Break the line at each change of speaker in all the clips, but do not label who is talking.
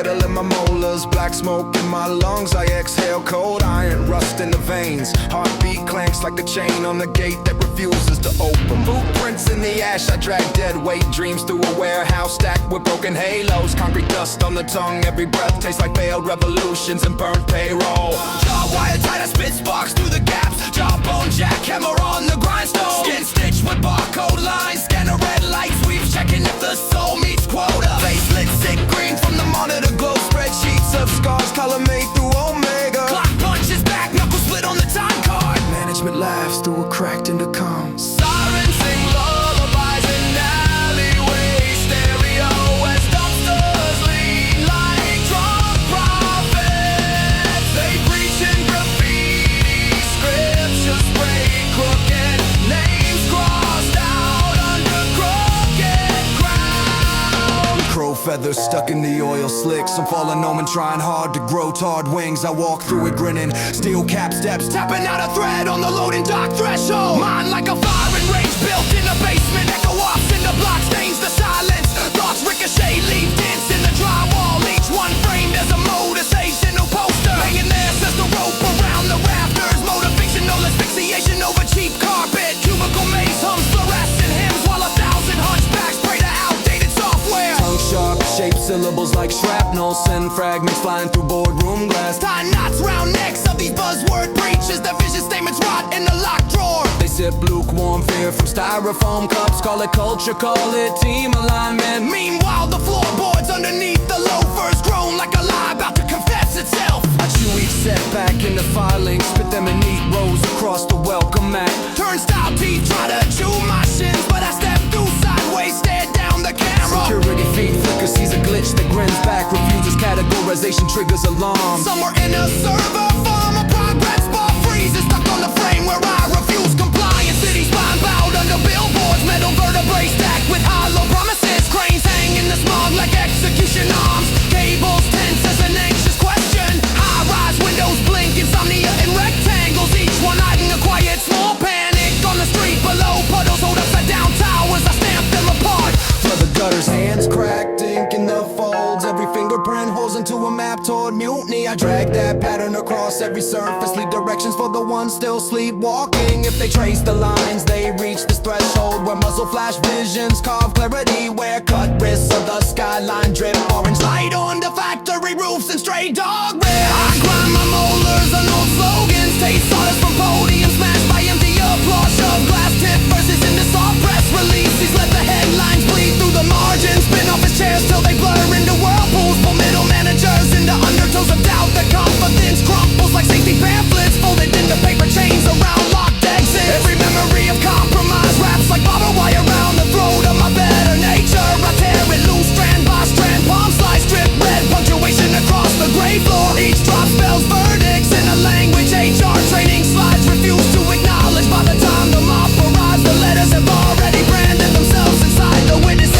metal in my molars, black smoke in my lungs. I exhale cold iron, rust in the veins. Heartbeat clanks like the chain on the gate that refuses to open. Footprints in the ash, I drag dead weight dreams through a warehouse stacked with broken halos. Concrete dust on the tongue, every breath tastes like failed revolutions and burnt payroll. Jaw wired tight, I spit sparks through the gaps. Jawbone jackhammer on the grindstone. Skin stitched with barcode lines, scanner red lights, weave checking if the soul meets quota. Face lit sick green from the monitor glow. Spreadsheets of scars, color made through Omega. Clock punches back, knuckles split on the time card. Management laughs through a cracked intercom. Sirens sing lullabies in alleyways. Stereo as dumpsters lean like drunk prophets. They preach in graffiti, scriptures spray crooked, names crossed out under crooked crown. Crow feathers stuck in the oil slicks. I'm falling home and trying hard to grow tarred wings. I walk through it grinning, steel cap steps, tapping out a thread on the loading dock threshold. Mine like a firing range built in a basement. Echo off in the block stains the silence. Thoughts ricochet, leave dents in the drywall. Each one framed as a motivational poster. Hanging there says the rope around the rafters. Motivational asphyxiation over cheap carpet. Cubicle maze hums fluorescent hymns while 1,000 hunchbacks pray to outdated software. Tongue sharp, shaped syllables like shrapnel. Send fragments flying through boardroom glass. Tie knots round necks of these buzzword breaches. Their vision statements rot in the locked drawer. They sip lukewarm fear from styrofoam cups. Call it culture, call it team alignment. Meanwhile the floorboards underneath the loafers groan like a lie about to confess itself. I chew each setback into filings, spit them in neat rows across the welcome mat. Turnstile teeth try to chew my shins, but I step through sideways, stare down the camera. Security feed flicker, sees a glitch that grins back, refuses categorization, triggers alarm. Somewhere in a server farm, a progress bar freezes, stuck on the frame where I refuse compliance. City spine bowed under billboards, metal vertebrae stacked with hollow promises. Cranes hang in the smog like execution arms. Cables tense as an anxious question. High-rise windows blink, insomnia in rectangles. Each one hiding a quiet small panic. On the street below, puddles hold upside down towers. I stamp them apart. For the gutters, hands cracked, ink in the folds. Every fingerprint holds into a map toward mutiny. I drag that pattern across every surface, leave directions for the ones still sleepwalking. If they trace the lines, they reach this threshold where muzzle flash visions carve clarity, where cut wrists of the skyline drip orange light onto factory roofs and stray dog ribs. I grind my molars on old slogans, taste sawdust from podiums smashed by empty applause. Shove glass tip verses into soft press releases. Let the headlines bleed through the margins. Spin off his chairs till they blur into whirlpools. Pull middle managers into undertows of doubt. The confidence crumples like safety pamphlets folded into paper chains around locked exits. Every memory of compromise wraps like barbed wire around the throat of my better nature. I tear it loose strand by strand, palm slice, strip red punctuation across the grave floor. Each drop spells verdicts in a language HR training slides refuse to acknowledge. By the time the mob arrives, the letters have already branded themselves inside the witnesses.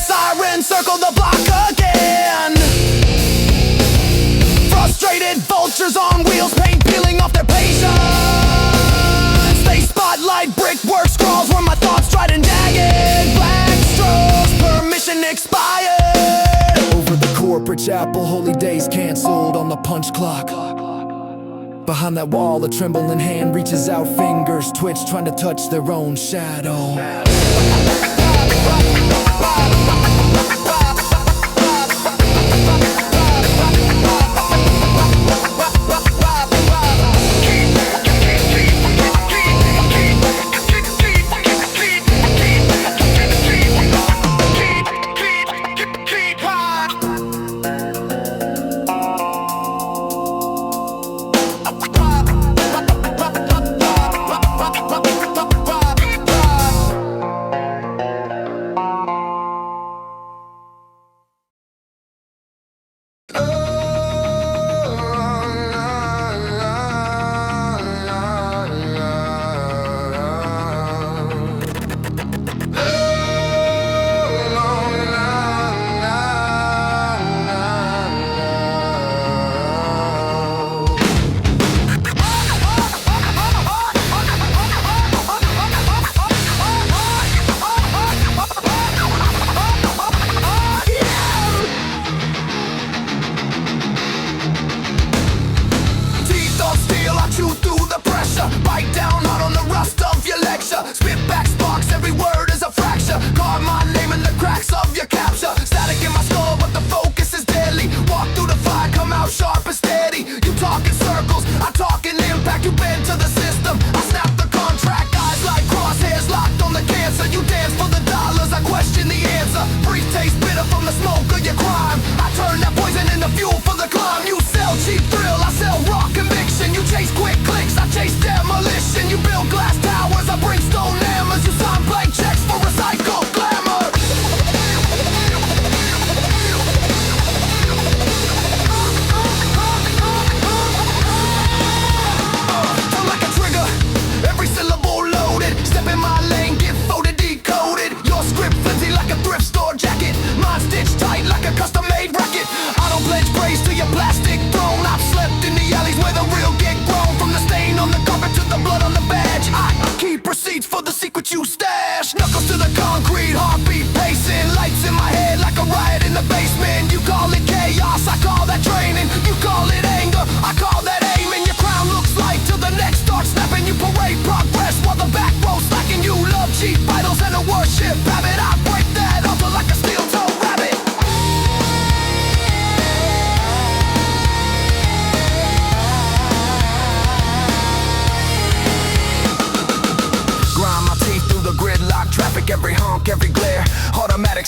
Sirens circle the block again. Frustrated vultures on wheels, paint peeling off their patience. They spotlight brickwork scrawls where my thoughts tried and jagged. Black strokes, permission expired. Over the corporate chapel, holy days canceled on the punch clock. Behind that wall, a trembling hand reaches out, fingers twitch, trying to touch their own shadow.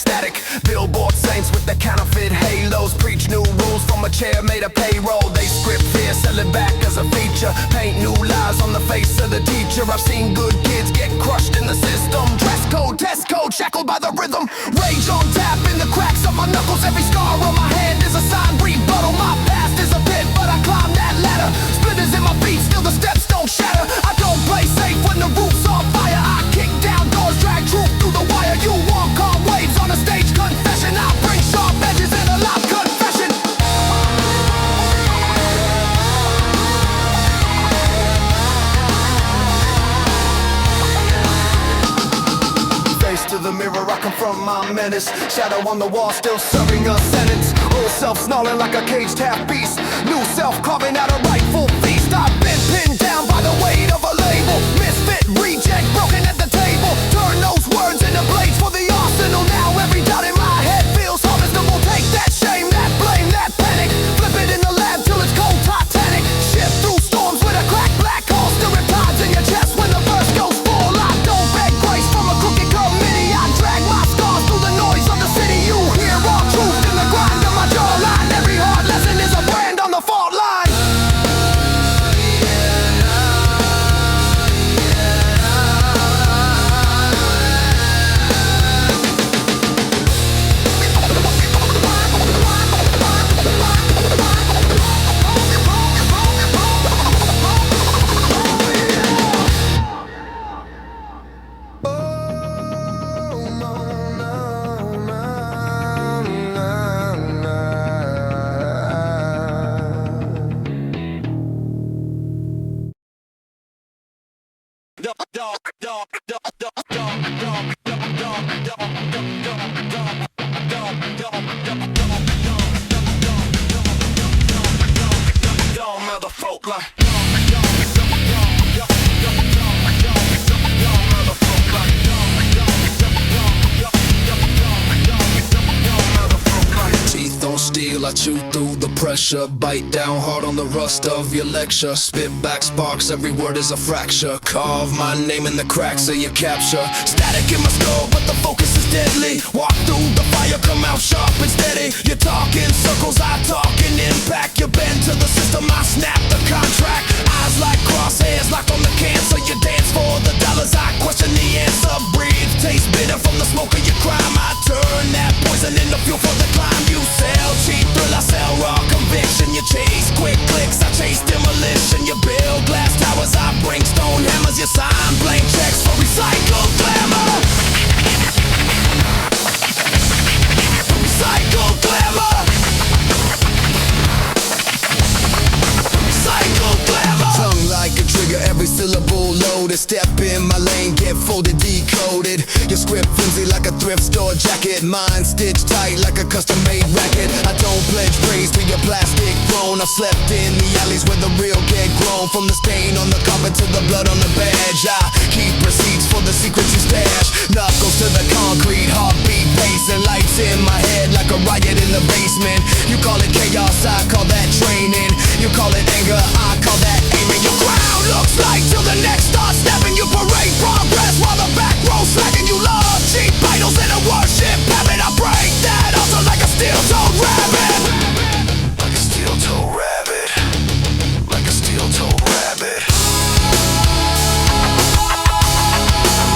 static. Billboard saints with the counterfeit halos preach new rules from a chair made of payroll. They script fear, sell it back as a feature, paint new lies on the face of the teacher. I've seen good kids get crushed in the system. Dress code, test code, shackled by the rhythm. Rage on tap in the cracks of my knuckles. Every scar on my hand is a sign, rebuttal. My past is a pit, but I climb that ladder. Splinters in my feet, still the steps don't shatter. I don't play safe when the roof's on fire. I kick down doors, drag truth through the wire. You walk on waves on a stage confession. I bring sharp edges in a live confession. Face to the mirror, I confront my menace. Shadow on the wall, still serving a sentence. Old self snarling like a caged half-beast. New self carving out a rightful feast. I've been pinned down by the weight of a label. Misfit, reject, broken at the table. Turn those words into blades for the arsenal. Now every doubt in my head feels harvestable. Take that shame, that blame, that panic. Flip it in the lab till it's cold Titanic. Shift through storms with a cracked black hole. Stirring tides in your chest when the verse goes full. I don't beg grace from a crooked committee. I drag my scars through the noise of the city. You hear all truth in the grind of my jawline. Every hard lesson is a brand on the fault line. I chew through the pressure, bite down hard on the rust of your lecture. Spit back sparks, every word is a fracture. Carve my name in the cracks of your capture. Static in my skull, but the focus is deadly. Walk through the fire, come out sharp and steady. You talk in circles, I talk in impact. You bend to the system, I snap the contract. Eyes like crosshairs, locked on the cancer. You dance for the dollars, I question the answer. Breathe, taste bitter from the smoke of your crime. I turn that poison into fuel for the climb. You sell cheap thrill, I sell raw conviction. You chase quick clicks, I chase demolition. You build glass towers, I bring stone hammers. You sign blank checks for recycled glamour. Recycled glamour. Recycled glamour. Tongue like a trigger, every syllable loaded. Step in my lane, get folded, decoded. Your script flimsy like a thrift store jacket. Mine stitched tight like a custom-made racket. I don't pledge praise to your plastic throne. I've slept in the alleys where the real get grown. From the stain on the carpet to the blood on the badge. I keep receipts for the secrets you stash. Knuckles to the concrete, heartbeat pacing. Lights in my head like a riot in the basement. You call it chaos, I call that training. You call it anger, I call that aiming. Your ground looks like till the next starts snapping. You parade progress while the back row slacking. You love cheap idols and a worship habit. I break that altar like a steel-toed rabbit. Like a steel-toed rabbit. Like a steel-toed rabbit.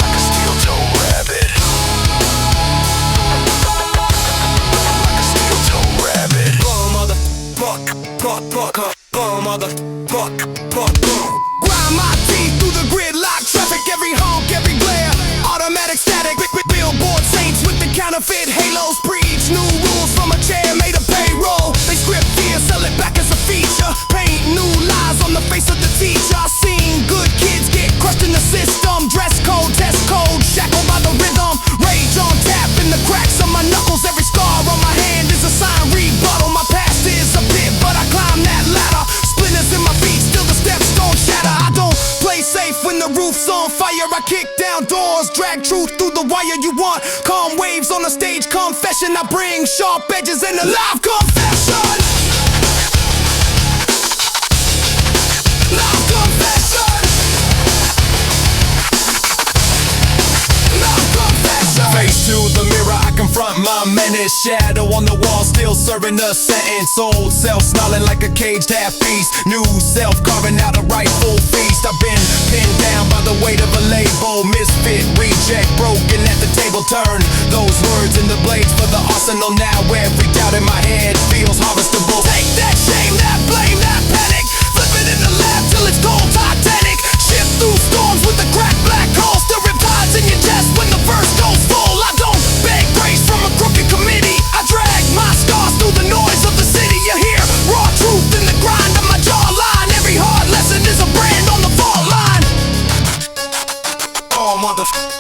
Like a steel-toed rabbit. Like a steel-toed rabbit. Motherfuck, motherfuck, grind my teeth through the gridlock traffic. Every honk, every glare, automatic static. Billboard saints with the counterfeit halos preach new rules from a chair made of payroll. They script fear, sell it back as a feature. Paint new lies on the face of the teacher. I've seen good kids get crushed in the system. Dress code, test code, shackled by the rhythm. Rage on tap in the cracks of my knuckles. Every scar on my hand is a sign, rebuttal. My past is a pit, but I climb that ladder. Splinters in my feet, still the steps don't shatter. I don't play safe when the roof's on fire. I kick down doors, drag truth through the wire. You want calm waves on a stage confession. I bring sharp edges in a live confession. Live confession. Live confession. Face to the mirror, I confront My menace, shadow on the wall, still serving a sentence. Old self snarling like a caged half beast. New self carving out a rightful feast. I've been pinned down by the weight of a label. Misfit, reject, broken at the table. Turn those words into blades for the arsenal. Now every doubt in my head feels harvestable. Take that shame, that blame, that panic. Flip it in the lab till it's cold, Titanic. Shift through storms with a cracked black hole. Still riptides in your chest when the verse goes full. I don't beg grace from a crooked committee. I drag my scars through the noise of the city. You hear raw truth in the grind of my jawline. Every hard lesson is a brand on the fault line. Oh motherfucker.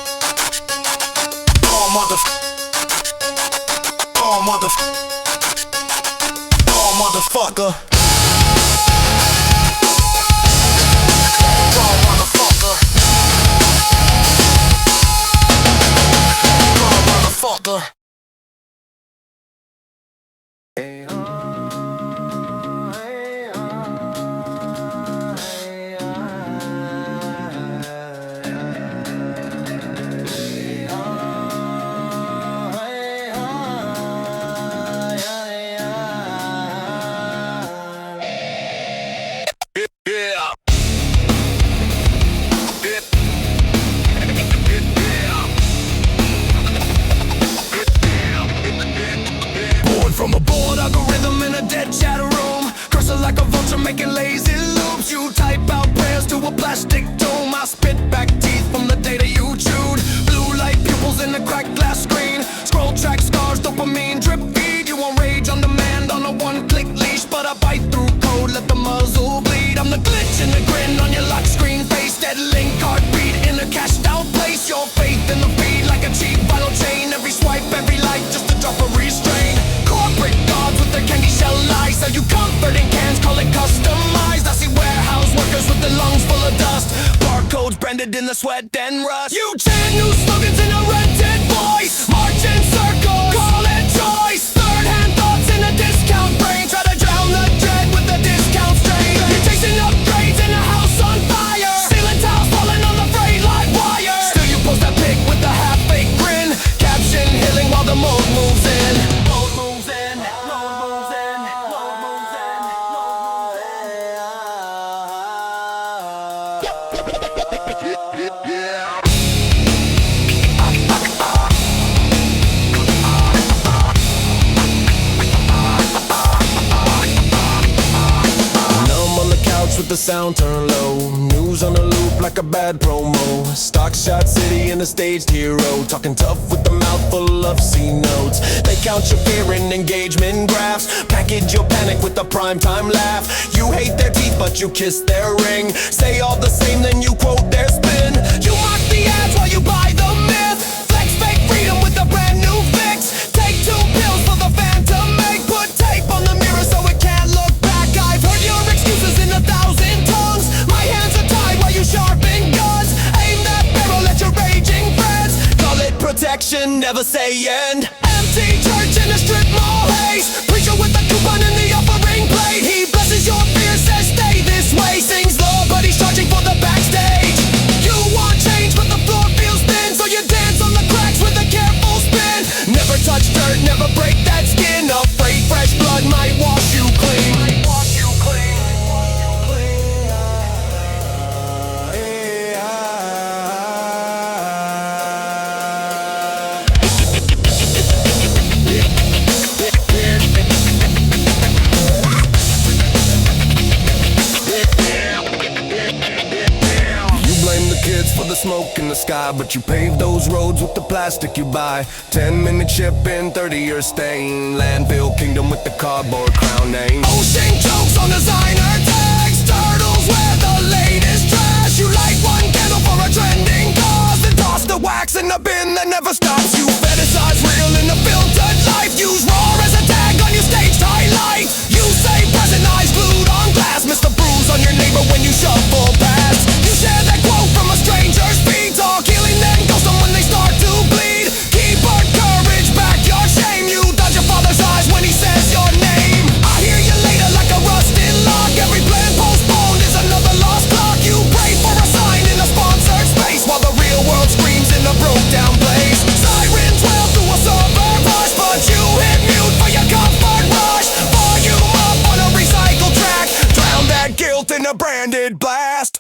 From a bored algorithm in a dead chat room, cursor like a vulture making lazy loops. You type out prayers to a plastic tomb. I spit back teeth from the data you chewed. Blue light pupils in a cracked glass screen. Scroll track scars, dopamine drip feed. You want rage on demand on a one-click leash, but I bite through code, let the muzzle bleed. I'm the glitch in the grin on your lock screen face. Dead link heartbeat in a cashed out place. Your faith in the feed like a cheap vinyl chain. Every swipe, every like, just a drop of restraint. Corporate gods with their candy shell lies. Sell you comfort in cans, call it customized. I see warehouse workers with their lungs full of dust. Barcodes branded in the sweat and rust. You chant new slogans in a rented voice. March in circles, call it choice. Third-hand thoughts in a discount brain. Try to drown the dread with a discount strain. You're chasing upgrades in a house on fire. Ceiling tiles falling on the frayed live wire. Still you post that pic with a half-fake grin. Caption healing while the mode moves in. With the sound turned low, news on the loop like a bad promo. Stock shot city and a staged hero, talking tough with the mouth full of C notes. They count your fear in engagement graphs, package your panic with a primetime laugh. You hate their teeth but you kiss their ring. Say all the same then you quote their spin. You mock the ads while you buy the myth. Flex fake freedom with a brand new fix. Take 2 pills for the fan to make. Put tape on the mirror so it can't look back. I've heard your excuses in 1,000 tongues. My hands are tied while you sharpen guns. Aim that barrel at your raging friends. Call it protection, never say end. Empty church in a strip mall haze. Preacher with a coupon in the offering plate. He blesses your fear, says stay this way. Sings low but he's charging for the backstage. You want change but the floor feels thin, so you dance on the cracks with a careful spin. Never touch dirt, never break that skin. Afraid fresh blood might wash you clean. For the smoke in the sky, but you pave those roads with the plastic you buy. 10-minute shipping, 30-year stain. Landfill kingdom with the cardboard crown name. Ocean jokes on designer tags. Turtles wear the latest trash. You light one candle for a trending cause, then toss the wax in the bin that never stops. You fetishize real in a filtered life. Use raw as a tag on your staged highlight. You say present eyes glued on glass. Mr. Bruise on your neighbor when you shuffle past. You share that quote from a stranger's feed. Talk healing then ghost them when they start to bleed. Keep our courage back, your shame. You dodge your father's eyes when he says your name. I hear you later like a rusted lock. Every plan postponed is another lost clock. You pray for a sign in a sponsored space while the real world screams in a broke down place. Sirens red blast.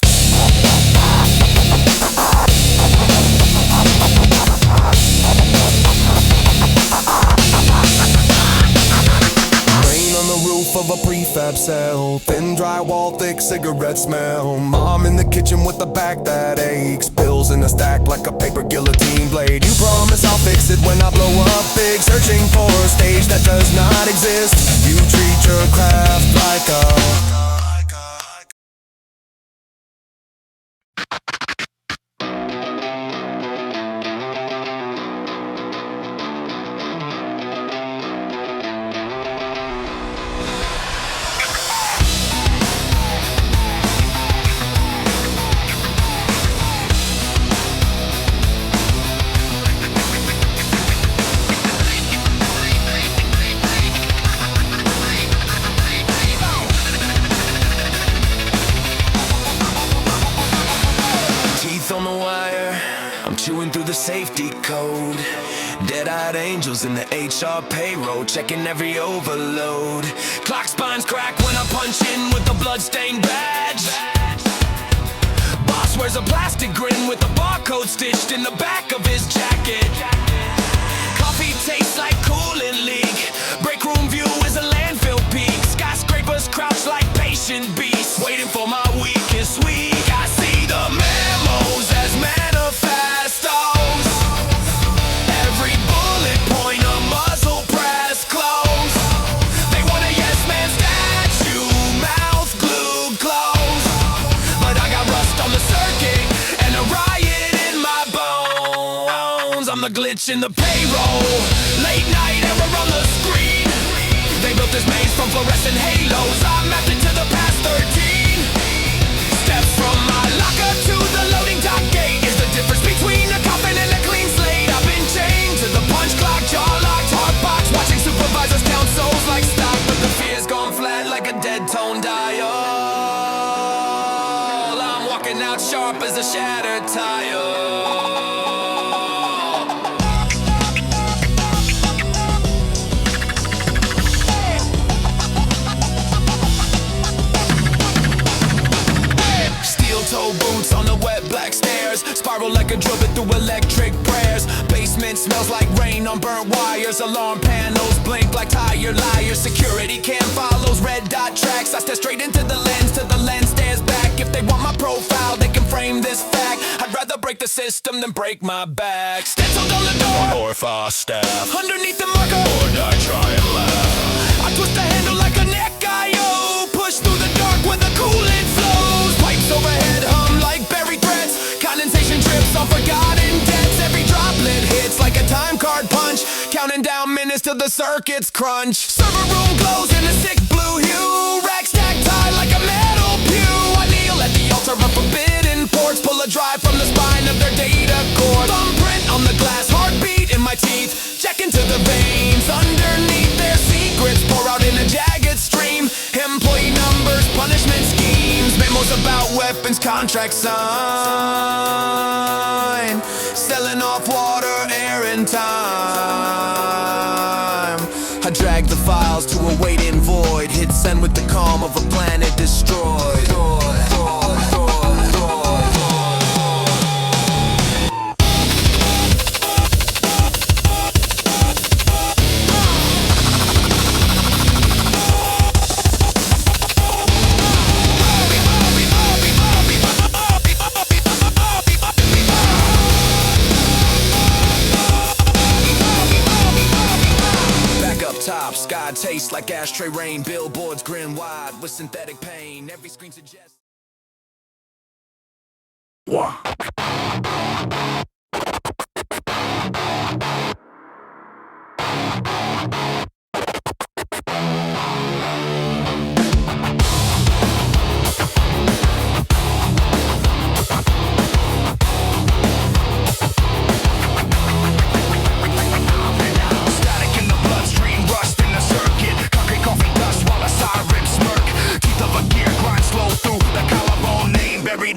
Rain on the roof of a prefab cell, thin drywall, thick cigarette smell. Mom in the kitchen with a back that aches, bills in a stack like a paper guillotine blade. You promise I'll fix it when I blow up big, searching for a stage that does not exist. You treat your craft like a on the wire, I'm chewing through the safety code. Dead-eyed angels in the HR payroll, checking every overload. Clock spines crack when I punch in with a bloodstained badge. Boss wears a plastic grin with a barcode stitched in the back of his jacket. Coffee tastes like coolant leak. Break room view is a landfill peak. Skyscrapers crouch like patient beasts, waiting for my weakest week. I see the memos as manifestos. Every bullet point a muzzle press close. They want a yes man statue, mouth glued closed. But I got rust on the circuit and a riot in my bones. I'm the glitch in the payroll, late night error on the screen. They built this maze from fluorescent halos. I mapped it to the past 13 steps from my locker to the loading dock gate. Is the difference between a coffin and a clean slate. I've been chained to the punch clock, jaw locked, hard box, watching supervisors count souls like stock. But the fear's gone flat like a dead tone dial. I'm walking out sharp as a shattered tire. Toe boots on the wet black stairs, spiral like a drill bit through electric prayers. Basement smells like rain on burnt wires. Alarm panels blink like tired liars. Security cam follows red dot tracks. I stare straight into the lens till the lens stares back. If they want my profile, they can frame this fact. I'd rather break the system than break my back. Stenciled on the door, or fast staff underneath the marker, or die try and laugh. I twist the handle like a neck IO, push through the dark where the coolant flows. Pipes overhead hum like buried threads. Condensation drips on forgotten debts. Every droplet hits like a time card punch, counting down minutes till the circuits crunch. Server room glows in a sick blue hue. Rack stack tied like a metal pew. I kneel at the altar of forbidden ports, pull a drive from the spine of their data cord. Thumbprint on the glass, heartbeat in my teeth, check into the veins underneath. Their secrets pour out in a jagged stream. Employee numbers, punishment schemes, memos about weapons, contracts signed, selling off water, air, and time. I drag the files to a waiting void, hit send with the calm of a planet destroyed. Top sky tastes like ashtray rain. Billboards grin wide with synthetic pain. Every screen suggests.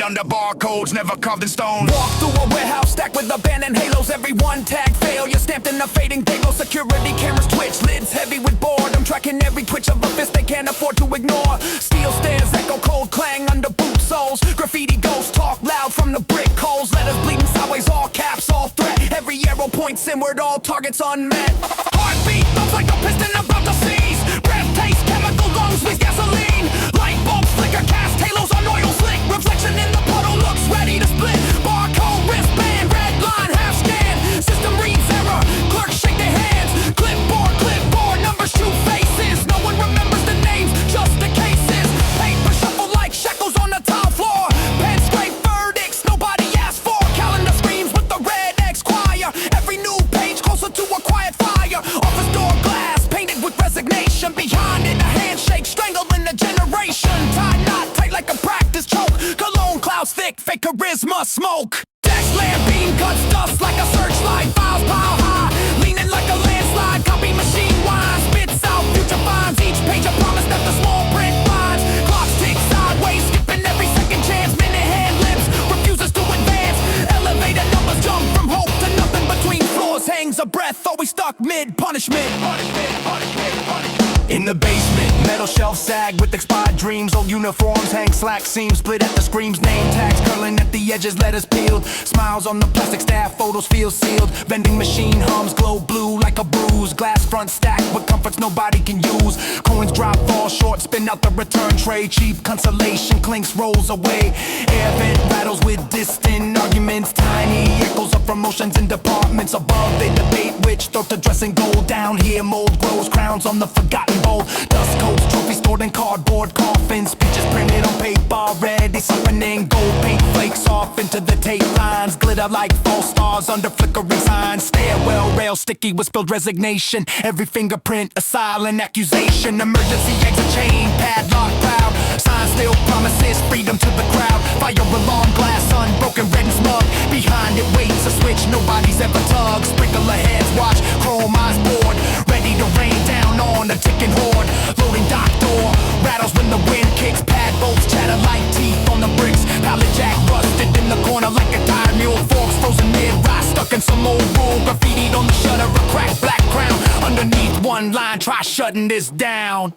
Under barcodes, never carved in stone.
Walk through a warehouse stacked with abandoned halos. Every one tag failure stamped in a fading dago. Security cameras twitch, lids heavy with boredom, tracking every twitch of a fist they can't afford to ignore. Steel stairs echo cold clang under boots. souls. Graffiti ghosts talk loud from the brick holes. Letters bleeding sideways, all caps, all threat. Every arrow points inward, all targets unmet. Heartbeat thumps like a piston about to seize. Breath taste, chemical lungs, squeeze gasoline. Light bulbs flicker, cast halos on oil slick. Reflection in the puddle looks ready to split. Barcode, wristband, red line, half scan. System reads error, clerks shake their hands. Clipboard, numbers, true faces. No one remembers the names, just the cases. Paper shuffle like shackles on the tile floor. Pen scrape verdicts nobody asked for. Calendar screams with the red X choir. Every new page closer to a quiet fire. Office door glass painted with resignation. Behind it a handshake strangling a generation. Tie knot tight like a practice choke. Cologne clouds thick, fake charisma smoke. Dex lamp beam cuts dust like a searchlight. Files pile high, leaning like a landslide. Copy machine whine, spits out future finds. Each page a promise that the small print finds. Clocks tick sideways, skipping every second chance. Minute hand lips, refuses to advance. Elevator numbers jump from hope to nothing between floors. Hangs a breath, always stuck mid-punishment. In the basement, metal shelves sag with expired dreams. Old uniforms hang slack seams, split at the screams. Name tags curling at the edges, letters peeled. Smiles on the plastic staff, photos feel sealed. Vending machine hums glow blue like a bruise. Glass front stacked with comforts nobody can use. Coins drop, fall short, spin out the return tray. Cheap consolation clinks, rolls away. Air vent rattles with distant arguments. Tiny echoes of promotions in departments above. They debate which throat to dress in gold. Down here mold grows, crowns on the forgotten bowl. Dust coats, trophies stored in cardboard coffins. Peaches printed on paper, ready softening. Gold paint flakes off into the tape lines. Glitter like false stars under flickering signs. Stairwell rail sticky with spilled resignation. Every fingerprint a silent accusation. Emergency exit chain, padlock proud. Sign still promises freedom to the crowd. Fire alarm glass unbroken, red and smug. Behind it waits a switch nobody's ever tugged. Sprinkler heads watch, chrome eyes bored. Ready to rain down on the ticking horde. Loading dock door, rattles when the wind kicks. Pad bolts chatter like teeth on the bricks. Pallet jack rusted in the corner like a tired mule. Forks frozen mid-ride, stuck in some old rule. Graffitied on the shutter, a cracked black crown. Underneath one line, try shutting this down.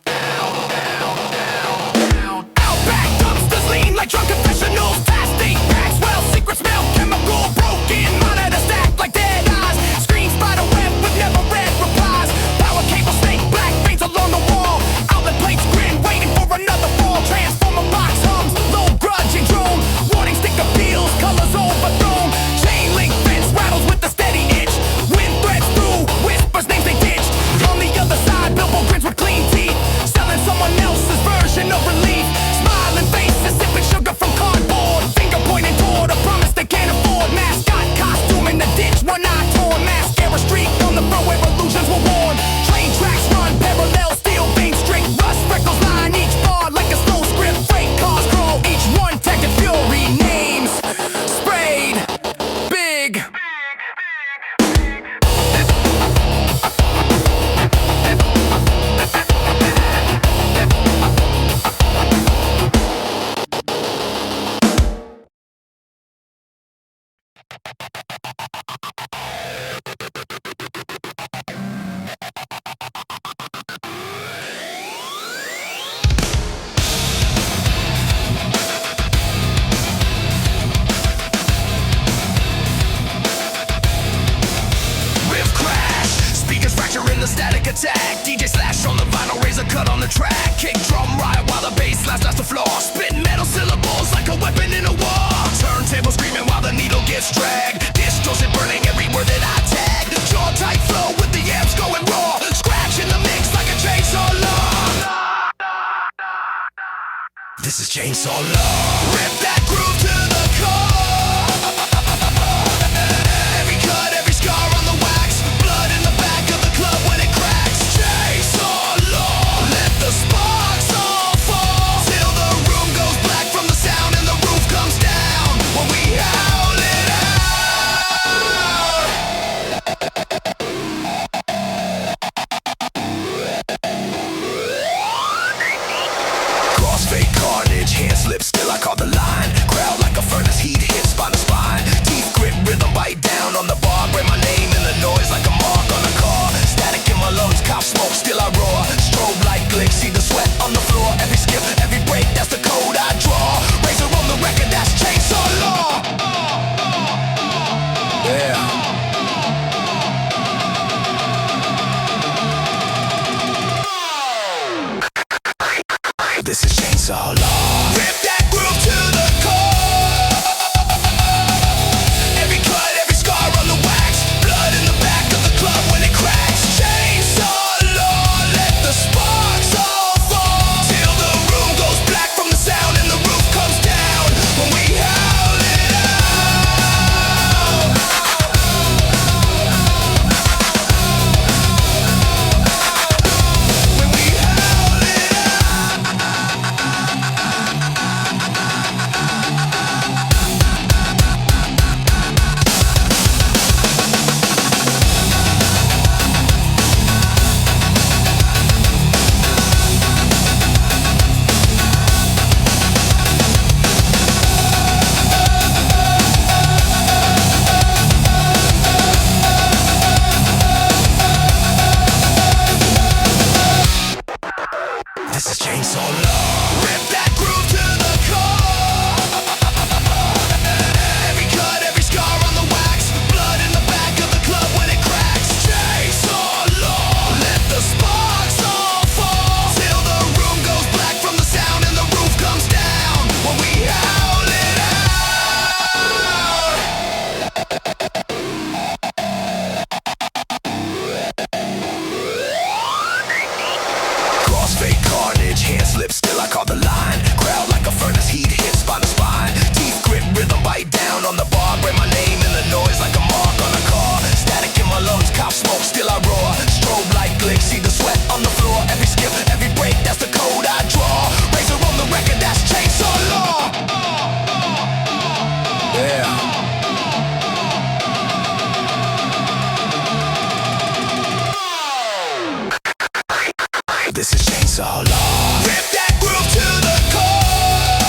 Outback dumpsters lean like drunk confessionals. Plastic packs, well, secret smell, chemical broken. Monitor stacked like dead eyes. Screen spider web with never read replies. Power cable snake, black veins along the wall. Outlet plates grin, waiting for another fall. Transformer box hums, low grudging drone. Warning sticker peels, colors overthrown. Chain link fence rattles with the steady itch. Wind threads through, whispers names they ditched. On the other side, billboard grins with clean teeth. Selling someone else's version of relief. Smiling faces, sipping sugar from cardboard. Finger pointing toward a promise they can't afford. Mascot costume in the ditch, one eye torn. Mascara streak on the front where illusions were worn. Train tracks run parallel, steel veins straight. Rust freckles line each bar like a slow script. Freight cars crawl, each one tagged in fury. Names sprayed big.
Riff crash, speakers fracture in the static attack. DJ slash on the vinyl, razor cut on the track. Kick drum riot while the bass slaps the floor. Spit metal syllables like a weapon in a war. Turntable screaming while the needle gets dragged. Distortion burning every word that I tag. Jaw tight flow with the amps going raw. Scratch in the mix like a chainsaw law. This is chainsaw law. Rip that groove to the core. Every cut, every scar on the wax. Blood in the back of the club when it cracks. Chainsaw law. Let the sparks all fall till the room goes black from the sound and the roof comes down when we howl it out. Crossfade carnage, hand slip, still I call the line. Crowd chainsaw law. Rip that groove to the core. Every cut, every scar on the wax. Blood in the back of the club when it cracks. Chainsaw law, let the sparks all fall. Till the room goes black from the sound and the roof comes down. When we howl it out. When we howl it This is chainsaw law. Rip that groove to the core. Every cut, every scar on the wax. Blood in the back of the club when it cracks. Chainsaw law. Let the sparks all fall. Till the room goes black from the sound and the roof comes down. When we howl it out. Crossfade carnage, hand slip, still I call the line. Crowd like a furnace, heat hit spine to spine. Teeth grit, rhythm bite down on the bar. Break my name in the noise like a mark on a car. Static in my lungs, cop smoke, still I roar. Strobe light glick, see the sweat on the floor. Every skip, every break, that's the code I draw. Razor on the record, that's chainsaw law. Yeah. This is chainsaw law. Rip that groove to the core.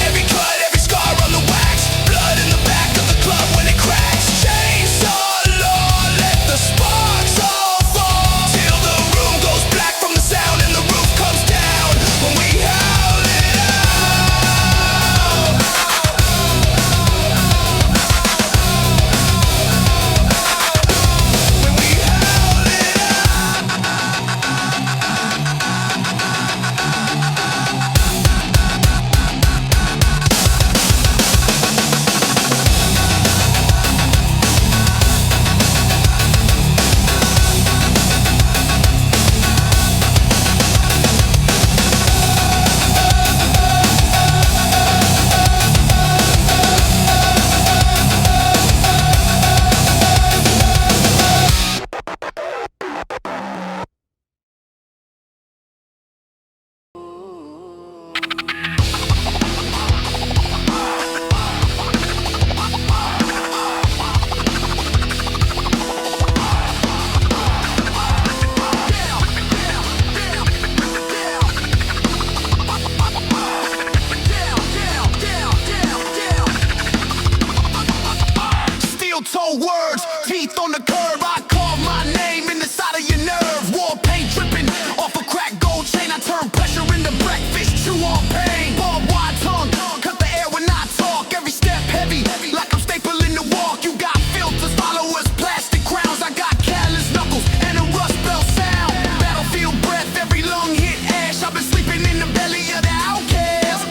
Every cut, every scar on the wax. Blood in the back of the club when it cracks. Chainsaw law, let the sparks all fall. Till the room goes black from the sound and the roof comes down. When we howl it out. When we howl it out. Steel-toe words, teeth on the curb. I carve my name in the side of your nerve. War paint dripping off a cracked gold chain. I turn pressure into breakfast, chew on pain. Barbed wire tongue, cut the air when I talk. Every step heavy, like I'm stapling the walk. You got filters, followers, plastic crowns. I got callous knuckles and a rust belt sound. Battlefield breath, every lung hit ash. I've been sleeping in the belly of the outcast.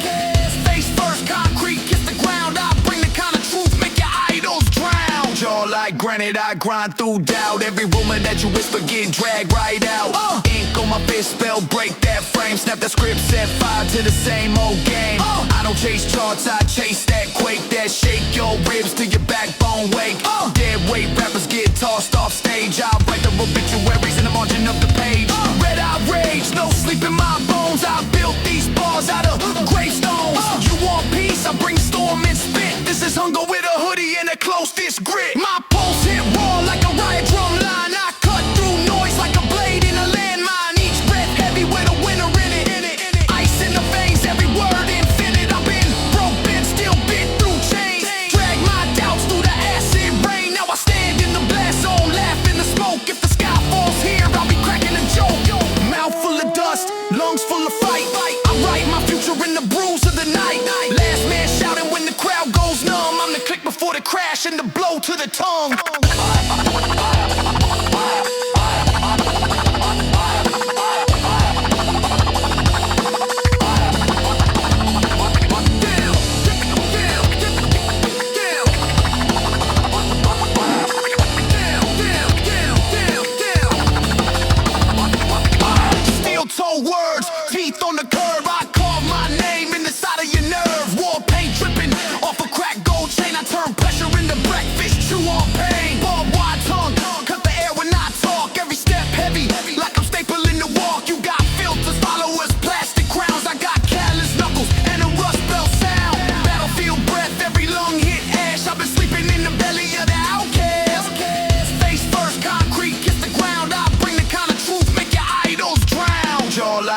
Face first, concrete, kiss the ground. I bring the kind of truth, make your idols drown. Jaw like granite, I grind through doubt. Every rumor that you whisper get dragged right out. Ink on my fist, spell break that frame. Snap the script, set fire to the same old game. I don't chase charts, I chase that quake. That shake your ribs till your backbone wake. Dead weight rappers get tossed off stage. I write the obituaries in the margin of the page. Red eye rage, no sleep in my bones. I built these bars out of gravestones. You want peace, I bring storm and spit. This is hunger with a hoodie and a close fist grip. My pulse hit raw like a riot drum line. I cut through noise like a blade in a landmine. Each breath heavy with a winner in it. Ice in the veins, every word infinite. I've been broke, been still bit through chains. Drag my doubts through the acid rain. Now I stand in the blast zone, laugh in the smoke. If the sky falls here, I'll be cracking a joke. Mouth full of dust, lungs full of fight. I write my future in the bruise of the night. Last man shouting when the crowd goes numb. I'm the click before the crash and the blow to the tongue.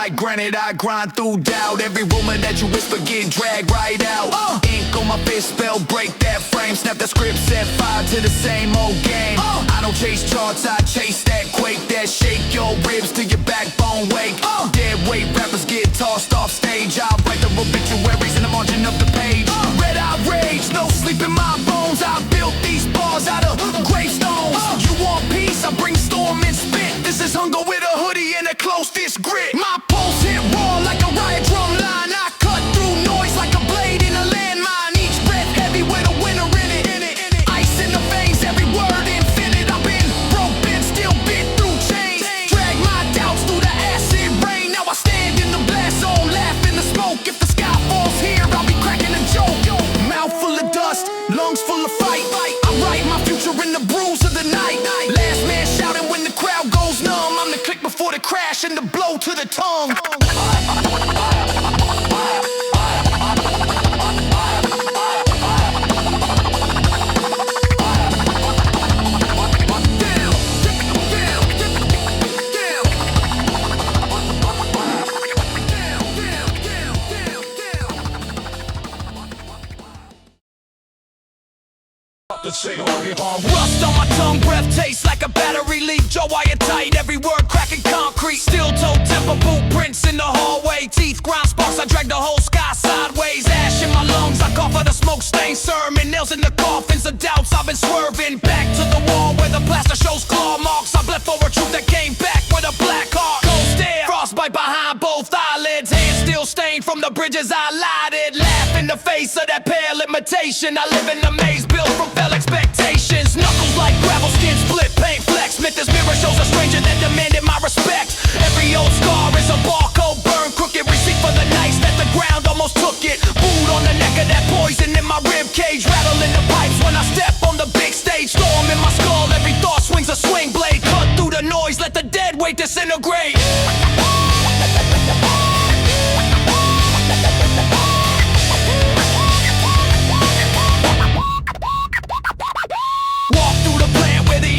like granite, I grind through doubt. Every rumor that you whisper get dragged right out. Ink on my fist, spell break that frame. Snap the script, set fire to the same old game. I don't chase charts, I chase that quake. That shake your ribs till your backbone wake. Dead weight rappers get tossed off stage. I'll write the obituaries in the margin of the page. Red eye rage, no sleep in my bones. I built these bars out of gravestones. You want peace, I bring storm and spit. This is hunger with a hoodie and a close fist grip. My pulse hit raw like a riot drum line. I cut through noise like a blade in a landmine. Each breath heavy with a winner in it. Ice in the veins, every word infinite. I've been broke, been still bit through chains. Drag my doubts through the acid rain. Now I stand in the blast zone, laugh in the smoke. If the sky falls here, I'll be cracking a joke. Mouth full of dust, lungs full of fight. I write my future in the bruise of the night. Last man shouting when the crowd goes numb. I'm the click before the crash and the blow to the tongue.
Rust on my tongue, breath tastes like a battery leak. Jaw wire tight, every word cracking concrete. Steel toe temper, boot prints in the hallway. Teeth grind sparks, I drag the whole sky sideways. Ash in my lungs, I cough out a smoke stained sermon. Nails in the coffins of doubts, I've been swerving. Back to the wall where the plaster shows claw marks. I bled for a truth that came back with a black heart. Cold stare, frostbite behind both eyelids. Hands still stained from the bridges I lighted. Laugh in the face of that pale imitation. I live in a maze built from fell expectations. Knuckles like gravel, skin split, paint flex. Myth this mirror shows a stranger that demanded my respect. Every old scar is a barcode, burn crooked. Receipt for the nights that the ground almost took it. Food on the neck of that poison in my rib cage. Rattle in the pipes when I step on the big stage. Storm in my skull, every thought swings a swing blade. Cut through the noise, let the dead weight disintegrate.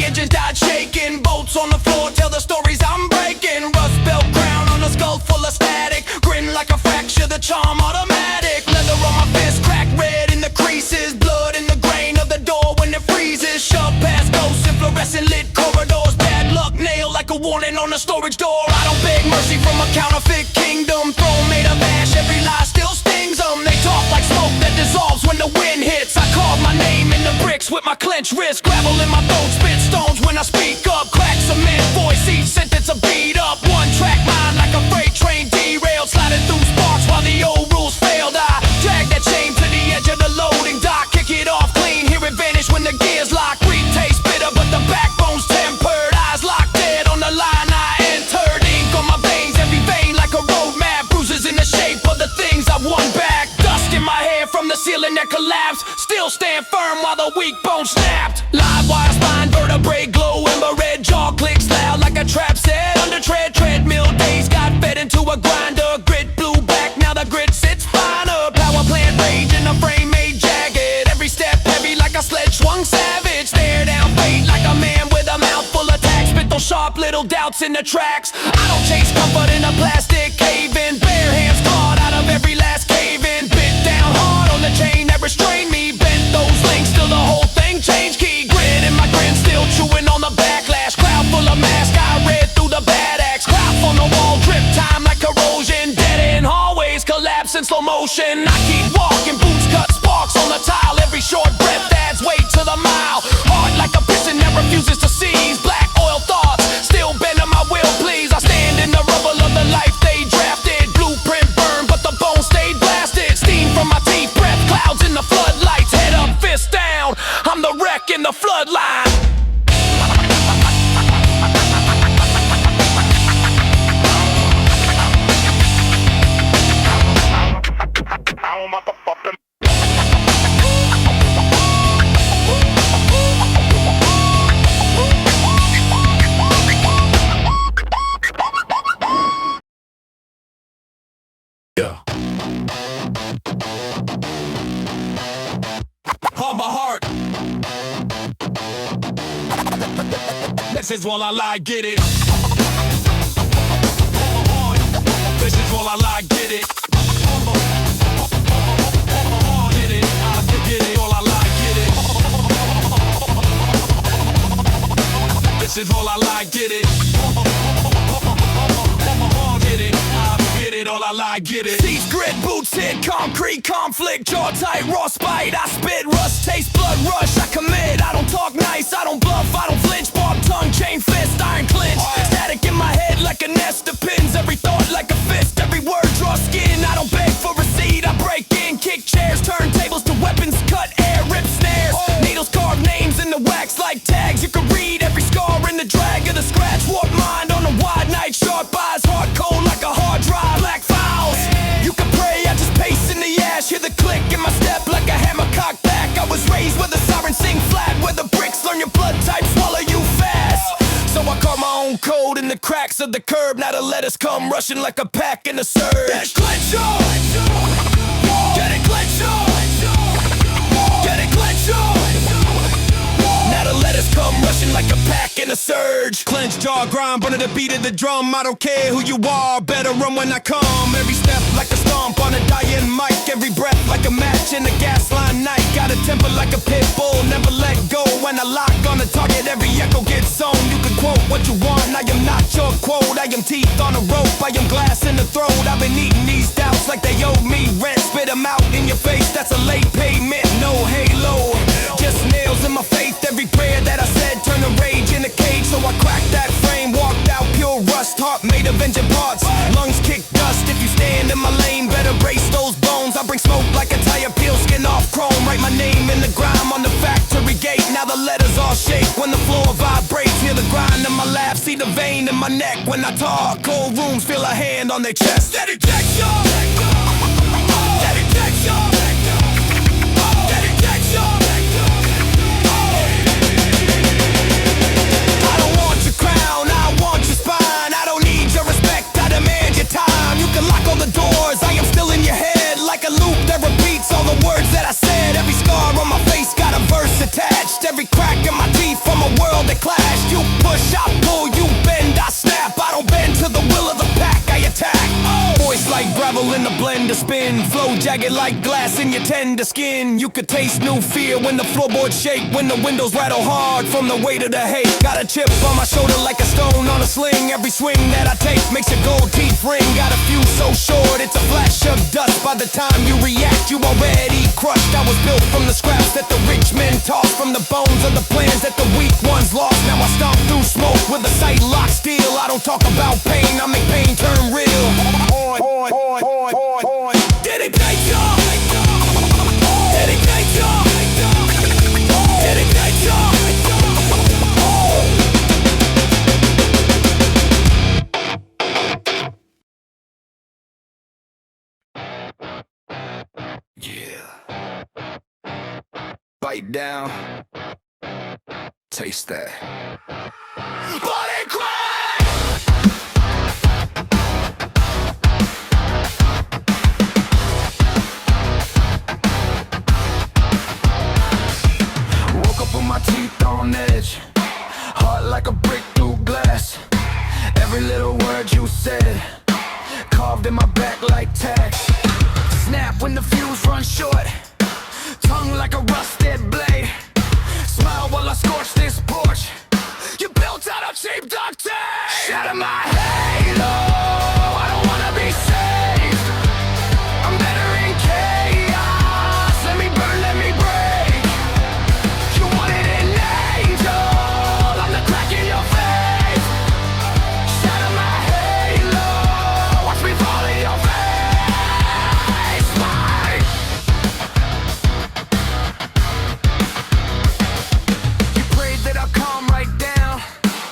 Engines died shaking, bolts on the floor tell the stories I'm breaking. Rust belt crown on a skull full of static. Grin like a fracture, the charm automatic. Leather on my fist, cracked red in the creases. Blood in the grain of the door when it freezes. Shove past ghosts in fluorescent lit corridors. Bad luck nailed like a warning on the storage door. I don't beg mercy from a counterfeit kingdom. Throne made of ash, every lie still stings them. They talk like smoke that dissolves when the wind hits. I carve my name in the bricks with my clenched wrist. Gravel in my throat, spit stones when I speak up. Crack cement voice, each sentence a beat up. One track mind like a freight train derailed. Sliding through sparks while the old rules failed. I drag that chain to the edge of the loading dock. Kick it off clean, hear it vanish when the gears lock. Breathe taste bitter but the backbone's tempered. Eyes locked dead on the line I entered. Ink on my veins, every vein like a road map. Bruises in the shape of the things I won back. Dust in my hair from the ceiling that collapsed. Still stand firm while the weak bone snapped. Live wire spine, vertebrae glow. Ember red jaw clicks loud like a trap set. Under tread, treadmill days got fed into a grinder. Grit blew back, now the grit sits finer. Power plant rage in the frame made jagged. Every step heavy like a sled swung savage. Stare down fate like a man with a mouth full of tacks. Spit those sharp little doubts in the tracks. I don't chase comfort in a plastic cave-in. Bare hands clawed out of every last cave-in. Bit down hard on the chain that restrained me. Bent those links till the whole thing changed key. Grit in my grin, still chewing on the backlash. Crowd full of mask, I read through the bad acts. Clout on the wall, drip time like corrosion. Dead end hallways collapse in slow motion. I keep walking, boots cut sparks on the tile. Every short breath adds weight to the mile. Heart like a piston that refuses to seize. Black oil thoughts, still bending my will please. I stand in the rubble of the life they drafted. Blueprint burned, but the bones stayed blasted. Steam from my teeth, breath clouds in the floodlights. Head up, fist down, I'm the wreck in the floodline. On my heart. This is while I lie, get it. This is all I like, get it. Get it, get it, all I like, get it. This is all I like, get it. Get it, get it, all I like, get it. Teeth, grit, boots hit, concrete, conflict, jaw tight, raw spite. I spit, rust, taste, blood rush. I commit, I don't talk nice, I don't bluff, I don't flinch. Barb tongue, chain fist, iron clinch. Static in my head like a nest of pins. Every thought like a fist, every word draw skin. I don't beg for receipt, I break in, kick chairs, turn tables to weapons, cut air, rip snares. Needles carve names in the wax like tags. You can read every scar in the drag of the scratch. Warp mind on a wide night, sharp eyes, hard cold like a hard drive. Black files, you can pray, I just pace in the ash. Hear the click in my step like a hammer cocked back. I was raised where the sirens sing flat, where the bricks learn your blood type, swallow you fast. So I carve my own code in the cracks of the curb. Now the letters come rushing like a pack in a surge. Get it clenched up, get it clenched up, get it clenched up. Now the letters come rushing like a pack in a surge. Clenched jaw, grind under the beat of the drum. I don't care who you are, better run when I come. Every step like a stomp on a dying mic. Every breath like a match in a gas line night. Got a temper like a pit bull, never let go. When I lock on a target, every echo gets sewn. You can quote what you want, I am not your quote. I am teeth on a rope, I am glass in the throat. I've been eating these doubts like they owe me rent. Spit them out in your face, that's a late payment. No halo, just nails in my faith. Every prayer that I said turned to rage in a cage. So I cracked that frame, walked out pure rust. Heart made of engine parts, lungs kick dust. If you stand in my lane, better brace those bones. I bring smoke like a tire, peel skin off chrome. Write my name in the grime on the factory gate. Now the letters all shake when the floor vibrates. Hear the grind in my lap, see the vein in my neck. When I talk, cold rooms feel a hand on their chest. Steady texture, steady texture, steady texture. I don't want your crown, I want your spine. I don't need your respect, I demand your time. You can lock all the doors, I am still in your head. Like a loop that repeats all the words that I said. Every scar on my face got a verse attached. Every crack in my teeth from a world that clashed. You push, I pull, you bend, I snap. I don't bend to the will of the pack, I attack. Voice like gravel in the blender spin. Flow jagged like glass in your tender skin. You could taste new fear when the floorboards shake. When the windows rattle hard from the weight of the hate. Got a chip on my shoulder like a stone on a sling. Every swing that I take makes your gold teeth ring. Got a fuse so short, it's a flash of dust. By the time you react, you already crushed. I was built from the scraps that the rich men tossed. From the bones of the plans that the weak ones lost. Now I stomp through smoke with a sight locked steel. I don't talk about pain, I make pain turn real. Dedication, dedication, dedication. Yeah. Bite down. Taste that. Body crack! Woke up with my teeth on edge. Heart like a brick through glass. Every little word you said carved in my back like tags. Snap when the fuse runs short. Tongue like a rusted blade. Smile while I scorch this porch. You built out of cheap duct tape. Shatter my halo. I don't wanna be saved. I'm better in chaos. Let me burn, let me break. You wanted an angel. I'm the crack in your face. Shatter my halo. Watch me fall in your face. Mine. You prayed that I'll calm right down.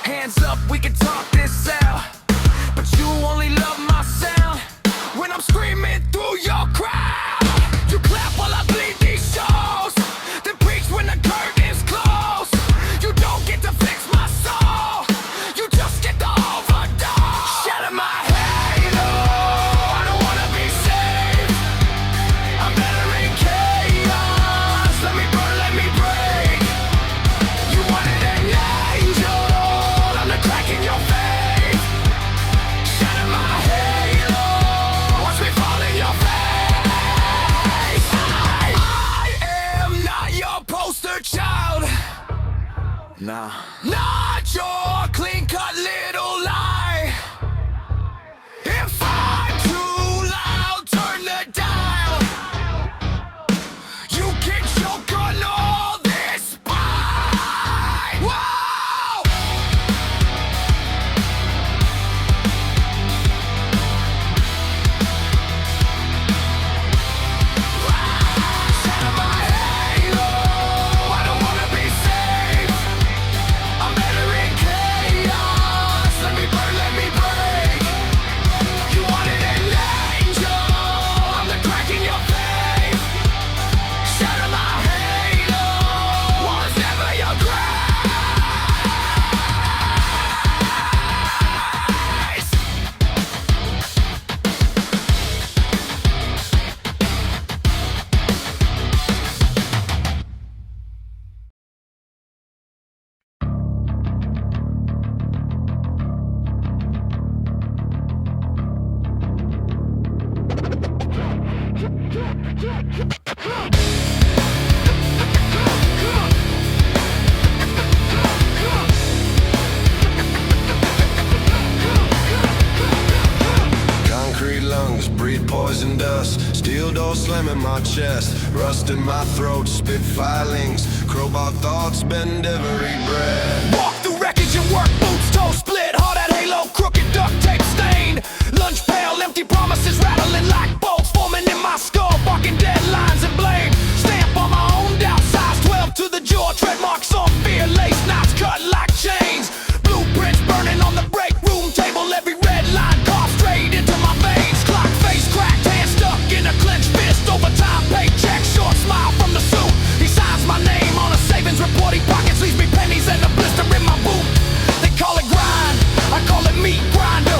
Hands up, we can talk this out. But you
Nah.
Not your clean-cut little lie. If I'm too loud, turn the dial. You can choke on all this pie. Whoa! Set up my halo. I don't wanna be safe. I'm better in chaos. Let me burn, let me break. You wanted an angel. I'm the crack in your faith. Shatter my halo. Was never your grace.
Concrete lungs breathe poison dust. Steel door slamming my chest. Rust in my throat, spit filings. Crowbar thoughts bend every breath.
Walk through wreckage and work boots, toe split, hard at halo, crooked duct tape stain. Lunch pail, empty promises rattling like bolts, forming in my skull, barking deadlines and blame. Stamp on my own doubt, size 12 to the jaw, tread marks on fear, lace knots cut like chains. Blueprints burning on the break room table, every red line carved straight into my veins. Clock face cracked, hand stuck in a clenched fist, overtime paycheck, short smile from the suit. He signs my name on a savings report, he pockets leaves me pennies and a blister in my boot. They call it grind, I call it meat grinder.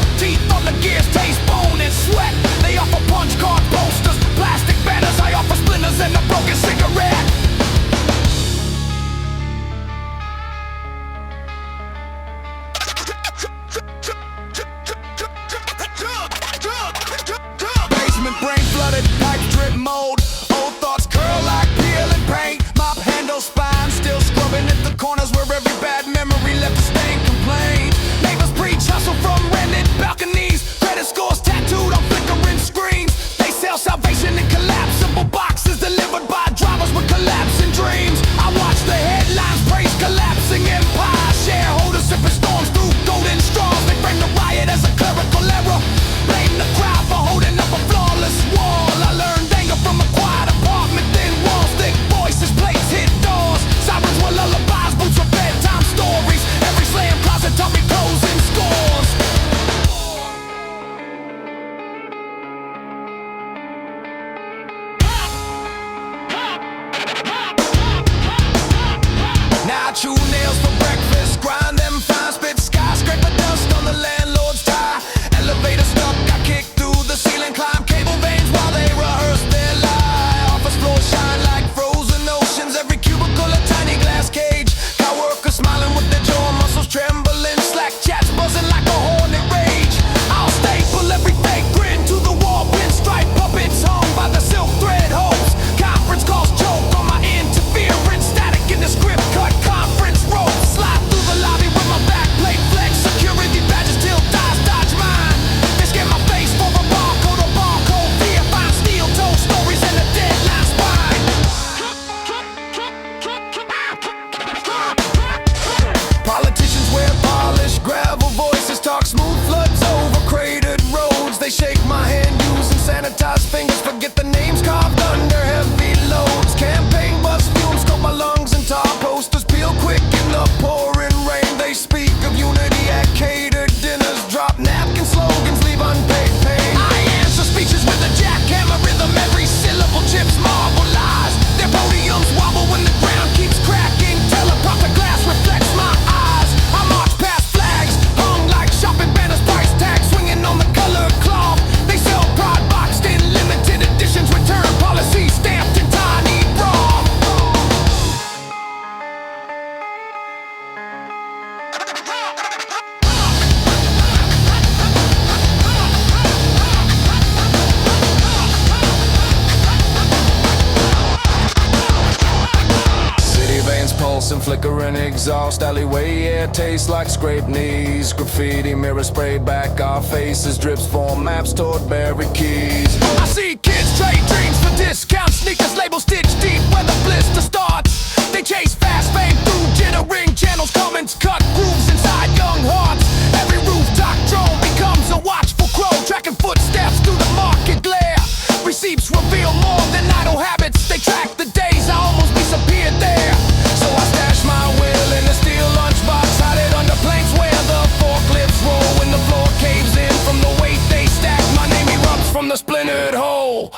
and exhaust alleyway air tastes like scraped knees. Graffiti mirror sprayed back our faces, drips form maps toward buried keys. I see kids trade dreams for discount sneakers, label stitched deep where the blister starts. They chase fast fame through jittering channels, comments cut grooves inside young hearts. Every rooftop drone becomes a watchful crow, tracking footsteps through the market glare. Receipts reveal more than idle habits. They track the days I almost disappeared there. So I stash my will in a steel lunchbox, hide it under planks where the forklifts roll. When the floor caves in from the weight they stack, my name erupts from the splintered hole.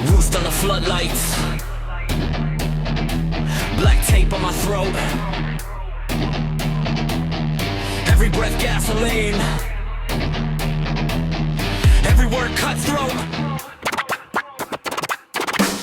Roost on the floodlights, black tape on my throat, every breath gasoline, every word cutthroat.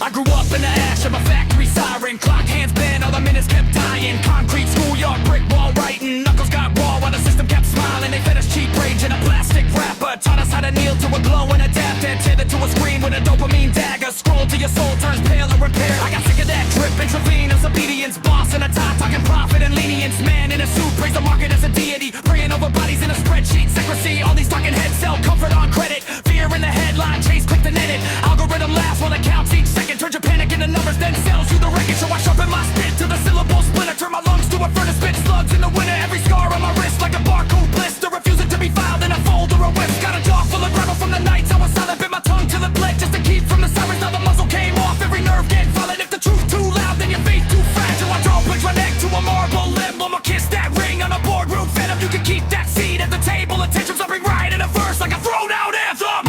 I grew up in the ash of a factory siren, clock hands bent, all the minutes kept dying. Concrete schoolyard, brick wall writing, knuckles got raw while the system kept smiling. They fed us cheap rage in a plastic wrapper, taught us how to kneel to a glow and adapt, and tethered to a screen with a dopamine dagger. Scroll till your soul turns pale or impaired. I got sick of that drip, intravenous obedience, boss in a tie, talking profit and lenience. Man in a suit, praise the market as a deity, praying over bodies in a spreadsheet. Secrecy, all these talking heads sell comfort on credit. Fear in the headline, chase, click the net it. Algorithm laughs while it counts each second, turns your panic into numbers, then sells you the wreckage. So I sharpen my spit till the syllable splinter, turn my lungs to a furnace, spit slugs in the winter. Every scar on my wrist like a barcode blister, refusing to be filed in a folder or whisk. Got a jaw full of gravel from the nights I was silent, bit my tongue till it bled just to keep from the sirens. Now the muzzle came off, every nerve getting violent. If the truth too loud, then your faith too fragile. I draw bridge my neck to a marble emblem, or kiss that ring on a boardroom phantom. You can keep that seat at the table, attention's up, bring right in a verse like a thrown out anthem.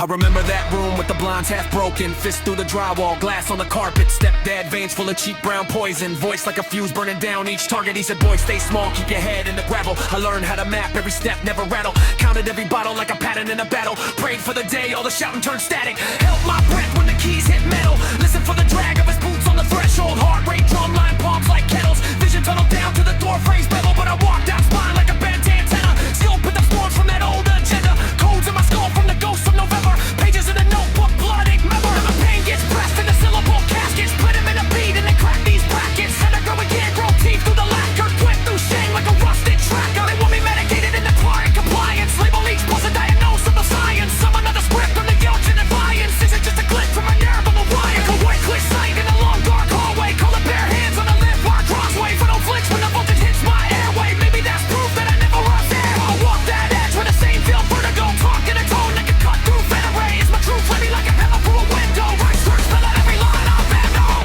I remember that room with the blinds half broken, fist through the drywall, glass on the carpet, stepdad veins full of cheap brown poison, voice like a fuse burning down each target. He said, boy, stay small, keep your head in the gravel. I learned how to map every step, never rattle, counted every bottle like a pattern in a battle, prayed for the day all the shouting turned static, held my breath when the keys hit metal, listen for the drag of his boots on the threshold, heart rate drumline, palms like kettles, vision tunneled down to the door frames bevel, but I walked out spine like a bent antenna, still put the storms from that old agenda, codes in my skull from the ghosts of November, pages in a notebook, blood ink member. Now the pain gets pressed in the syllable caskets, put him in a beat and then crack these brackets. Said I grow again, grow teeth through the lacquer, went through shame like a rusted tracker. They want me medicated in the client compliance, label each plus a diagnose of the science. Some another script on the guilt and defiance. Is it just a glitch from a nerve on the wire? A white cliff sight in a long dark hallway, call it bare hands on a live bar crossway. If I don't flinch when the voltage hits my airway, maybe that's proof that I never run there. I'll walk that edge with the same feel vertigo, talk in a tone that can cut through venom rays. My truth let me like a hammer through a window, right skirts spell out every line I'll bend on.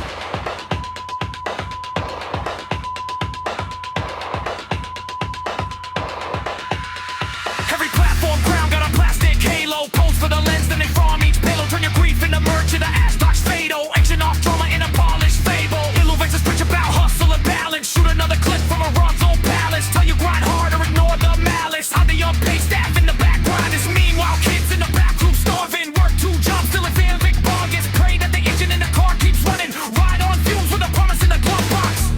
Every platform crown got a plastic halo, pose for the lens, then they from each payload. Turn your grief into merch into ash fatal, action off drama in a polished fable. Illuvates a speech about hustle and balance, shoot another clip from a Ron's old palace. Tell you grind hard or ignore the malice. I'm the unpaid staff in the background is meanwhile kids in the back room starving. Work two jobs till a damn big ball gets prayed that the engine in the car keeps running. Ride on fumes with a promise in the glove box.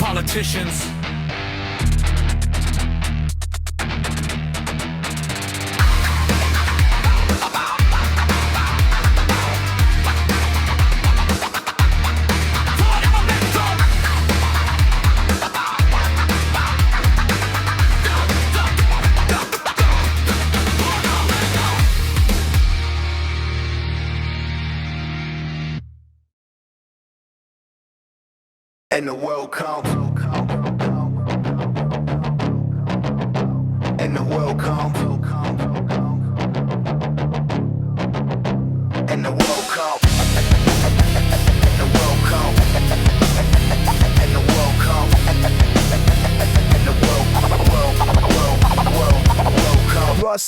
Politicians.
And the world comes. And the world comes.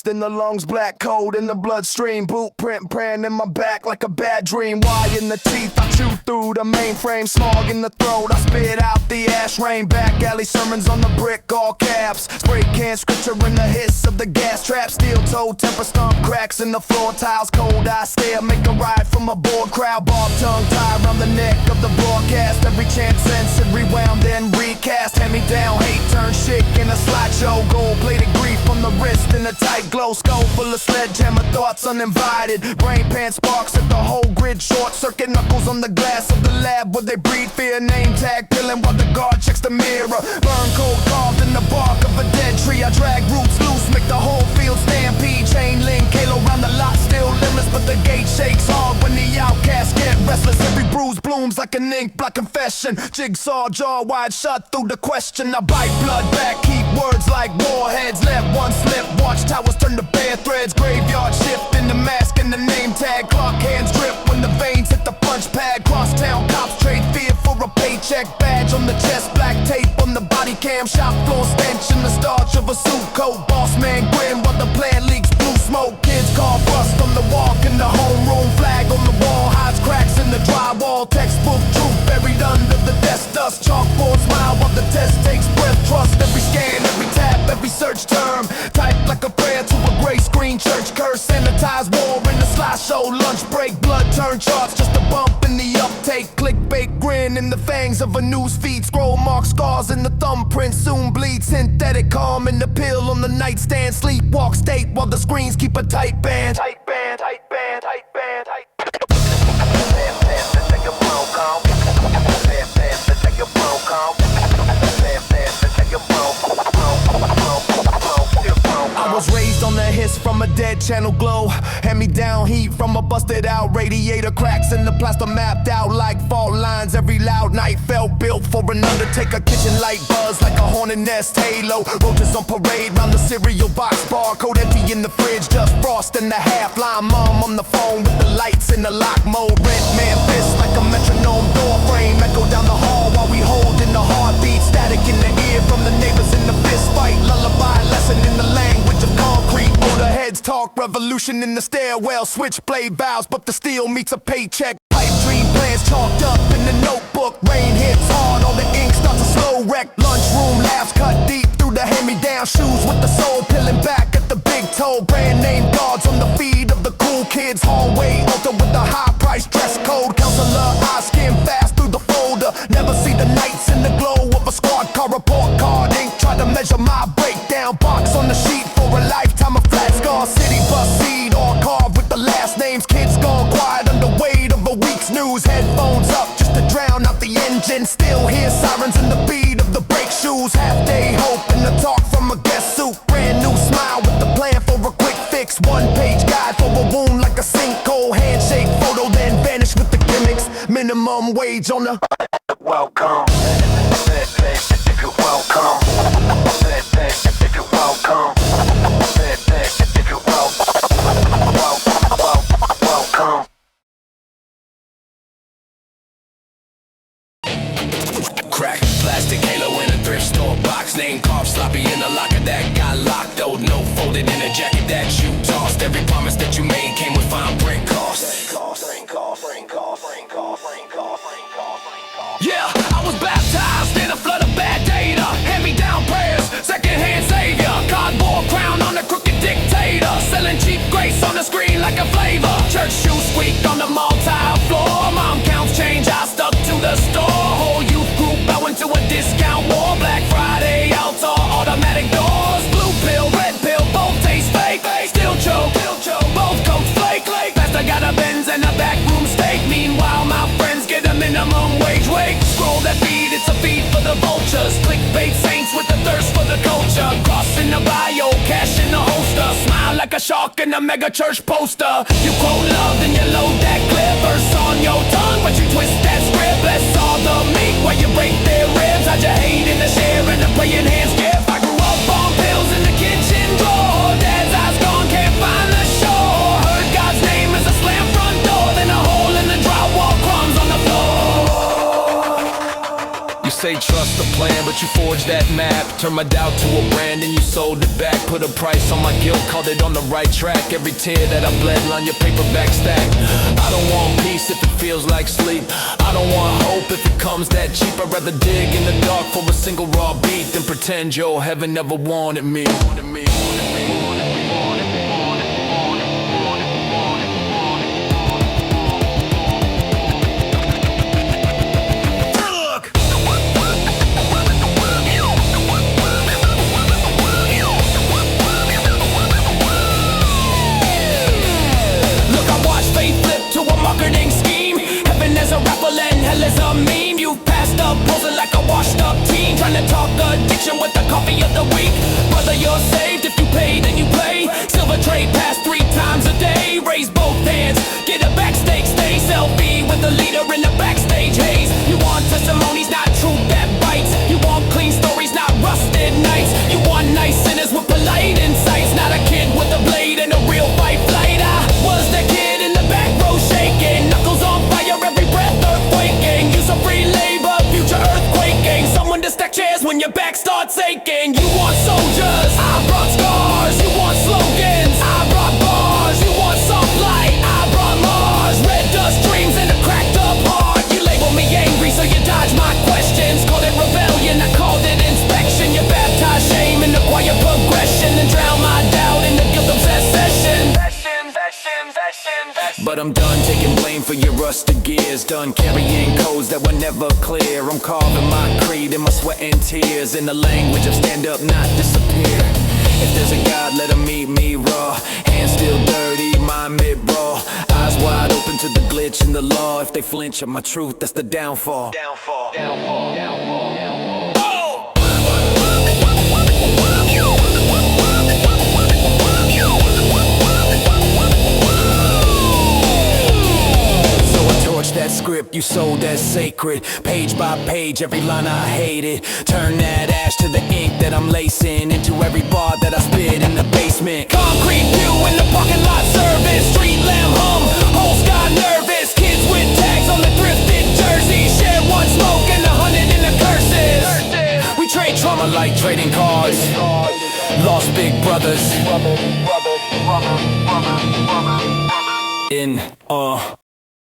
rust in the lungs, black cold in the bloodstream. Boot print praying in my back like a bad dream. Why in the teeth I chew through the mainframe. Smog in the throat, I spit out the ash rain. Back alley sermons on the brick, all caps. Spray can scripture in the hiss of the gas trap. Steel toe, temper stomp, cracks in the floor tiles. Cold eye stare, make a ride from a bored crowd. Bob tongue tie around the neck of the broadcast. Every chance censored, rewound then recast. Hand me down, hate turn shit in a slideshow. Gold plated grief on the wrist in a tight glow. Skull full of sledgehammer thoughts uninvited. Brain pan sparks at the whole grid. Short circuit knuckles on the glass of the lab where they breed fear. Name tag peeling while the guard checks the mirror. Burn cold carved in the bark of a dead tree. I drag roots loose, make the whole field stampede. Chain link, halo round the lot, still limbless, but the gate shakes hard when the outcasts get restless. Every bruise blooms like an ink block confession. Jigsaw jaw wide shut through the question. I bite blood back, keep words like warheads. Let one slip, watch towers turn to bare threads. Graveyard shift in the mask and the name tag. Clock hands drip when the veins hit the punch pad. Crosstown cops trade fear for a paycheck. Badge on the chest, black tape on the body cam. Shop floor stench in the starch of a suit coat. Boss man grin while the plan leaks blue smoke. Kids call rust on the walk in the homeroom. Flag on the wall, hides cracks in the drywall. Textbook truth buried under the desk dust. Chalkboard smile while the test takes breath. Trust every scan, every tap, every search term. Type like a prayer to a gray screen church curse. Sanitize war in the slideshow. Lunch break, blood turn charts. Just a bump in the uptake. Clickbait grin in the fangs of a news feed. Scroll mark scars in the thumbprint. Soon bleed synthetic calm in the pill on the nightstand. Sleepwalk state while the screens keep a tight band. Tight band, tight band, tight band, tight band. I was raised on the hiss from a dead channel glow. Hand me down heat from a busted out radiator. Cracks in the plaster mapped out like fault lines. Every loud night felt built for an undertaker. Kitchen light buzz like a hornet nest halo. Roaches on parade round the cereal box. Barcode empty in the fridge, just frost in the half line. Mom on the phone with the lights in the lock mode. Rent man fist like a metronome door frame. Echo down the hall while we hold in the heartbeat. Static in the ear from the neighbors in the fist fight. Lullaby lesson in the language of concrete. Older heads talk revolution in the stairwell. Switchblade vows, but the steel meets a paycheck. Pipe dream plans chalked up in the notebook. Rain hits hard, all the ink starts to slow wreck. Lunchroom laughs cut deep through the hand-me-down shoes with the sole peeling back at the big toe. Brand name guards on the feet of the cool kids. Hallway altar with the high price dress code. Counselor eyes skim fast through the folder. Never see the nights in the glow of a squad car. Report card ink try to measure my breakdown. Box on the sheet for a lifetime of flat scar. City bus seed all carved with the last names. Kids gone quiet under weight of a week's news. Headphones up just to drown out the engine. Still hear sirens and the beat of the brake shoes. Half day hope and the talk from a guest suit. Brand new smile with the plan for a quick fix. One page guide for a wound like a sinkhole. Handshake photo then vanish with the gimmicks. Minimum wage on the welcome. Welcome. Welcome. Welcome.
Crack, plastic halo in a thrift store box. Name carved sloppy in the locker that got locked. Old note folded in a jacket that you tossed. Every promise that you made came with fine print cost. Yeah, I was baptized in a flood of bad data. Hand-me-down prayers, second-hand savior. Cardboard crown on a crooked dictator. Selling cheap grace on the screen like a flavor. Church shoes squeaked on the mall tile floor. Mom counts change, I stuck to the store. Whole youth group bowing to a discount war. Black Friday, outdoor automatic doors. Blue pill, red pill, both taste fake. Still choke, both coats flake. Pastor got a Benz and a backroom steak. Meanwhile, my friends get a minimum wage. Scroll that feed, it's a feed for the vultures. Clickbait saints with the thirst for the culture. Crossing the bio, cash in the holster. Smile like a shark in a mega church poster. You quote love, then you load that clip. Verse on your tongue, but you twist that script. Bless all the meek while you break their ribs. Hide your hate in the share and the praying hands gift. I grew up on pills in the kitchen drawer. Dad's eyes gone, can't find the shore. Heard God's name is a slam front door. Then a hole in the drywall, crumbs on the floor.
say trust the plan, but you forged that map. Turned my doubt to a brand and you sold it back. Put a price on my guilt, called it on the right track. Every tear that I bled on your paperback stack. I don't want peace if it feels like sleep. I don't want hope if it comes that cheap. I'd rather dig in the dark for a single raw beat than pretend your heaven never wanted me.
Marketing scheme. Heaven is a raffle and hell is a meme. You passed up posing like a washed up teen, trying to talk addiction with the coffee of the week. Brother, you're saved if you pay, then you play. Silver tray pass 3 times a day. Raise both hands, get a backstage stay. Selfie with the leader in the backstage haze. You want testimonies, not truth that bites. You want clean stories, not rusted nights. You want nice sinners with polite insights, not a kid with a blade and a real fight flight. I was the kid in the back row shaking, knuckles on fire, every breath earthquaking. Use of free labor, future earthquaking. Someone to stack chairs when your back starts aching. You want soldiers, I brought scars. You want slogans, I brought bars. You want soft light, I brought Mars. Red dust dreams and a cracked up heart. You label me angry so you dodge my questions. Called it rebellion, I called it inspection. You baptize shame in the quiet progression and drown my doubt in the guilt of secession.
But I'm done taking blame for your rusted gears. Done carrying codes that were never clear. I'm carving my creed in my sweat and tears, in the language of stand up, not disappear. If there's a God, let him meet me raw. Hands still dirty, mind mid raw. Eyes wide open to the glitch in the law. If they flinch at my truth, that's the downfall. That script you sold as sacred, page by page, every line I hated. Turn that ash to the ink that I'm lacing into every bar that I spit in the basement.
Concrete view in the parking lot service. Street lamp hum, whole sky nervous. Kids with tags on the thrifted jersey. Share one smoke and 100 in the curses. We trade trauma like trading cards. Lost big brothers in